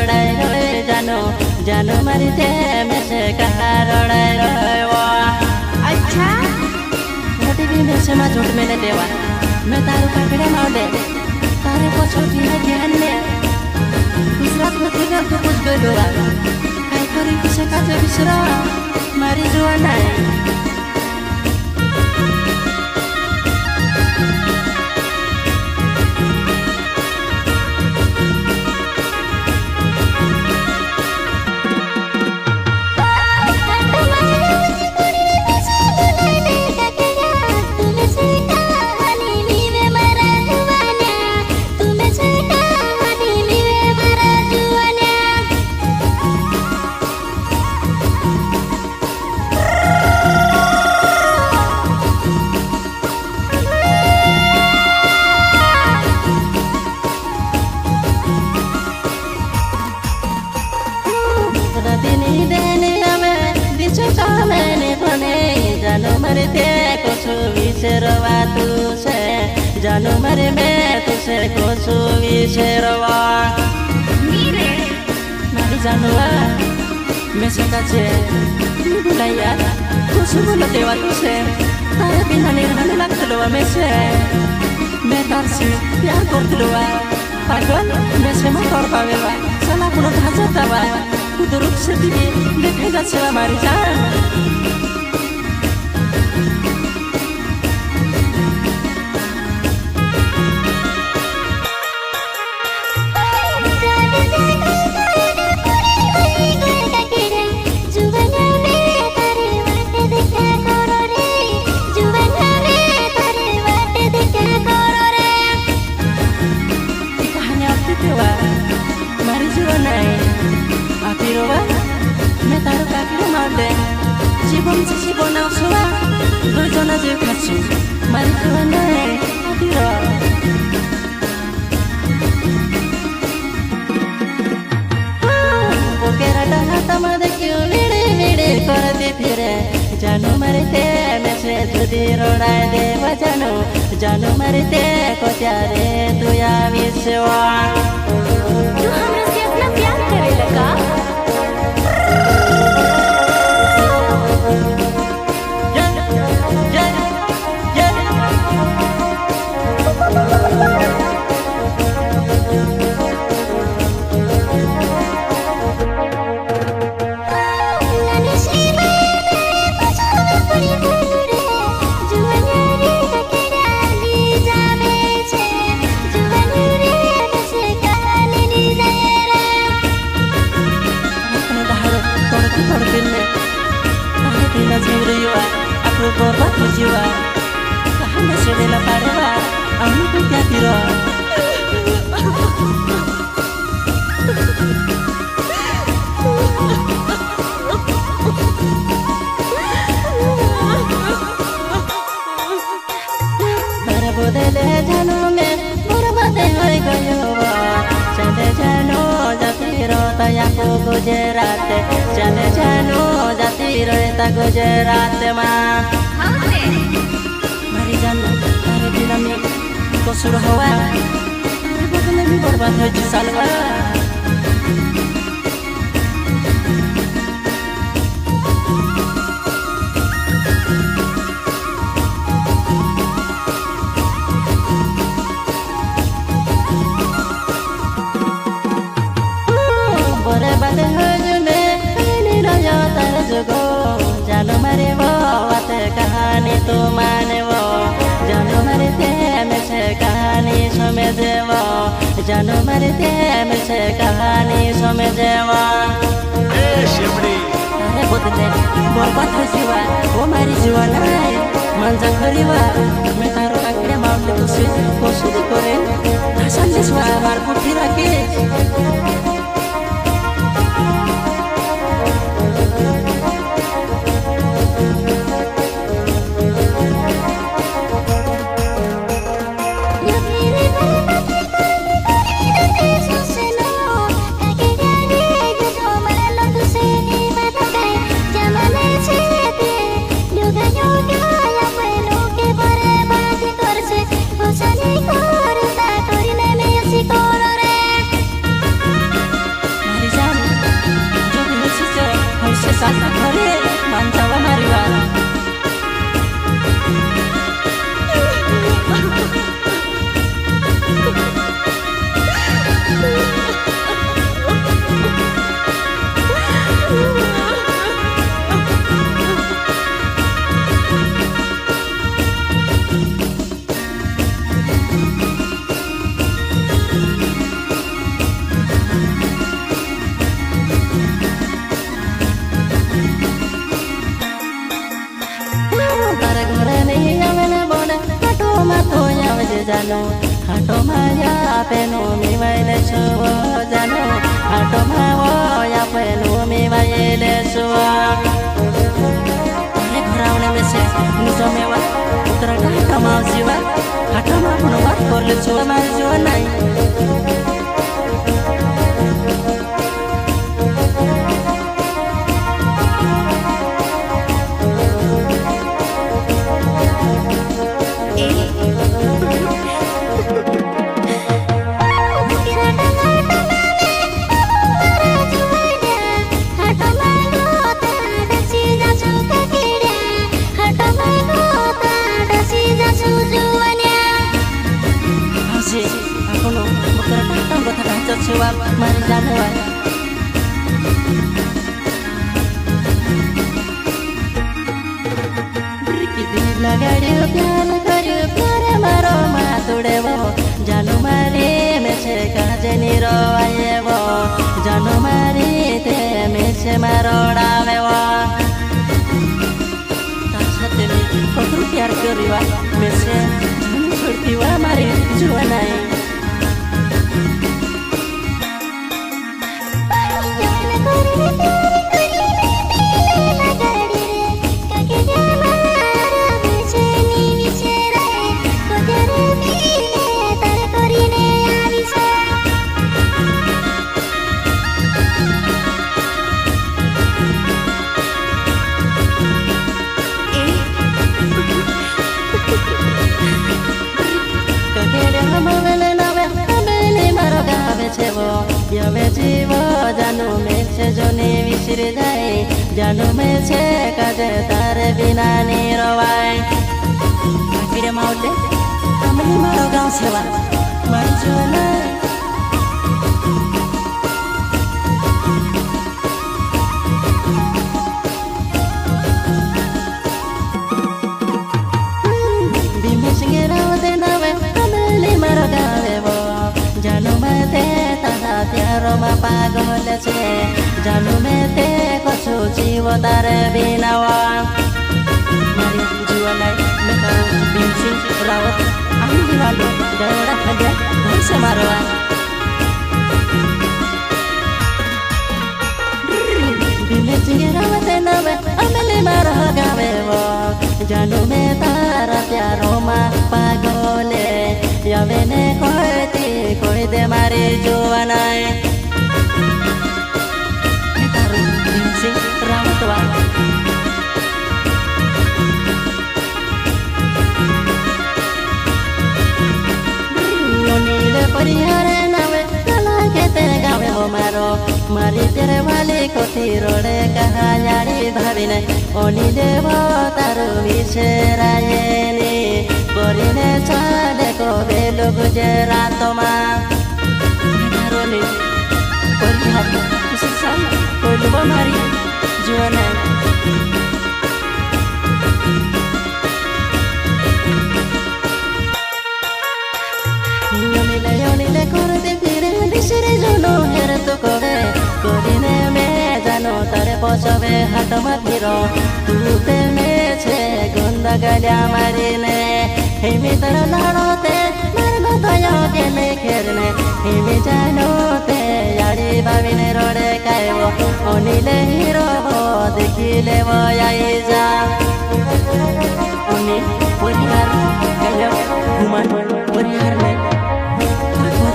रड़ाई रोए जानो जानो मरते में से कहा रड़ाई रोए वो। अच्छा मोटी भी में से माँ झूठ में न देवा मैं तारू काकड़े माउंडे तारे को छोटी है ध्यान में दूसरा को तेरा को कुछ गलुआ काय करी किसे काजे बिसरा मारी जुआ नहीं। जानो मरते कुछ विसरवा तुसे जानो मरे मैं तुसे कुछ विसरवा मारी जानवा मैं सकाचे बुलाया कुछ बोलो देवा तुसे तारे बिना निर्णय लगतलवा मैं से मैं तारसे प्यार करतलवा पागल मैं से मत कर पावेवा साला पुनो धाजतावा उदरुक से दिए देखे जाछवा मारी जान। मैं तारू काकड़े माउंडे जीवन से जीवन आसुआ दुजना जे खाचु मारी जुआ नहीं आतिरो बोकेरा डहा तमादे क्यों लीड़े लीड़े करते फिरे जानो मरते में से जुदी रोड़ाए देवा जानो मरते को त्यारे तुया विश्वा तू हमरे से अपना प्यार करे लगा। Aku korban berjiwa, kahana sedela parwa, aku pun jatiro. Para bodele jano me, borbade hoy gayo, chale jano jatiro tayaku Gujarat, chale jano jatiro eta Gujarat ma. Mari jano, tare binami, kosur hawa, tare bodele mi borbad hoy salwa. जानो मरे वो बात कहानी तो माने वो जानो मरते में से कहानी समझ वो जानो मरते में से कहानी समझ वो। अरे बदले बर्बाद हो जीवा वो मारी जीवा नहीं मंजा करीवा मैं तारो काकड़े माउंटे तुसे कोशिश करे हसन जिसवा बार पुठी रखे। आवजे जानो हाटो माया पेनो मी वाइले सुवा जानो हाटो माया पेनो मी वाइले सुवा अरे घराउने मेसे निजो मेवा उतरा हाटा माउ जीवा हाटा मा कोनो बात करले सुवा मारे जुवा नाइ Suap mari januan Berkiti lagari pyar maro matudevo Janu mari mese kajeni roayevo Janu mari te mese marodavevo Tasate mi kotru pyar kariwa mese janu chhodiwa mari juanai Yame jiwa janu meche joni visir jai janu meche kaje tare bina ni rawai akhire maule amni maro gaun sewa marjona bimbe singera de nave amni maro gavevo janu mate प्यारो मा पागल छे जानु मेते कसो जीव तारे बिनावा मारी जीवनाय मेता बिंसी रावत आमी दिवालो देवड़ा खड्या भरसे मारवा बिने सिंगे रावत नवे अमले मारो गावेवो जानु मे तारा प्यारो मा पागले यवेने कोयती कोई दे मारी जुवानाय taru binsing rawatwa nonile parihare nave kala kete gawe maro mari tere wale koti rode kaha yari bhavine onile bo taru visherayeni korine chale ko belu gujaratoma daroni parihar susah Lupa mari jualan Yonile korte pire disire jono her to kore korine me jano tare pochave hat matiro tute me che gonda galya marine hemi tar ladote marno daya ke me kherne hemi jano te yari bavine rode kaivo onile hiro dekhile voyaiza oni porihar kaya human porihar ne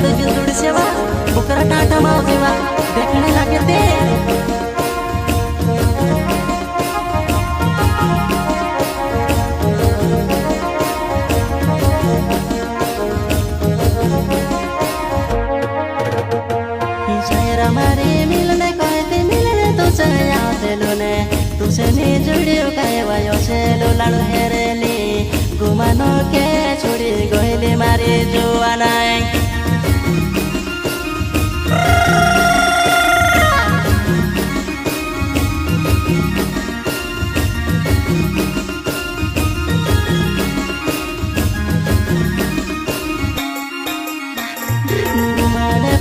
तो जुड़ सेवा बुकरा टाटा माओ सेवा देखने लगे थे शायरा मारे मिलने कहते मिलने तो चया सेलुने तुसे ने जुड़ियो काए वायो सेलु लड़ हेरेली गुमानो के छोड़ी गोइले मारे जुआनाय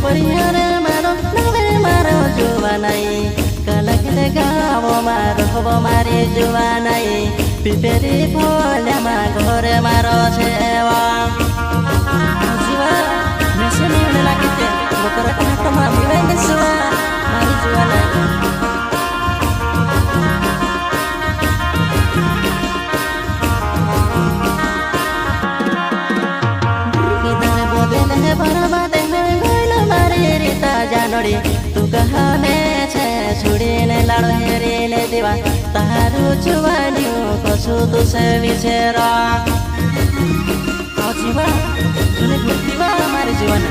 परिहारे मारो नवे मारो जुवानाई कलकले गावो मारो हबो मारी जुवानाई पिपेरी फल्या मा घरे मारो छेवा जुआना किधर बदल है बर्बाद है गइल मारे रीता जानड़ी तू कहा में छे छुड़ीने लड़ हेरीने दीवा तारू जुआनियो कसु तू से विचेरा जीवा सुने भूतिवा हमारे जीवन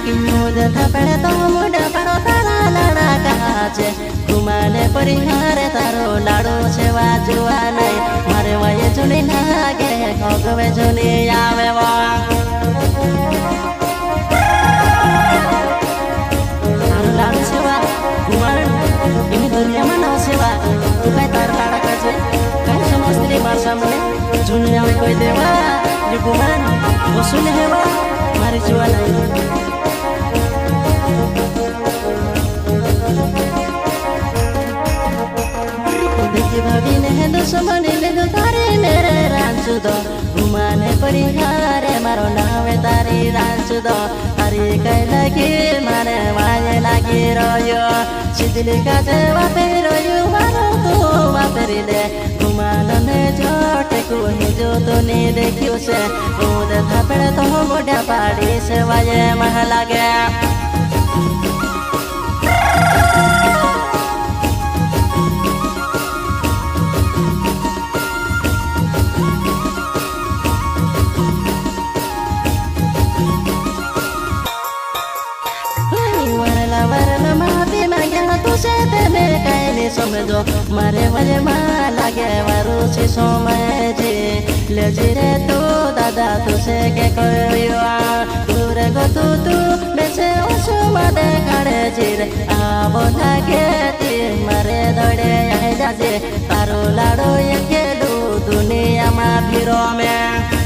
किन्हों जथा पड़े तो मुड़ा परो तारा लड़ा काचे घुमाने परिहारे तारो लाड़ो से वाजुआ नहीं मारे वाये चुनी नागे खोगवे चुनी आवे वो तारो लाड़ो से वा घुमाने ini dunia mana sewa bukai tar lara kaje kai samastri marsamne dunia me koi dewa liguman bosune hewa mari juala देखी भाभी ने दुश्मनी ले दो तारे मेरे रांचू दो घुमाने परिहारे मारो नावे तारी रांचू दो तारी कई लगी मारे माये लगी रोयो सिदिली काजे वापे रोयो मारो तू वापे ले घुमाने ने जोटे को हिजो तो ने देखियो से ओदे थापड़े तो मोड़ा पाड़ी से वाये महला गया समझो मारे वजे लागे वारू से समय जे ले जिरे तू दादा तुसे के कोयो दूरे गो तू बेचे ओसो मादे काड़े जिरे आबो लागे ती मारे दौड़े आए जाजे तारो लाड़ो ये के दुनिया मा फिरो में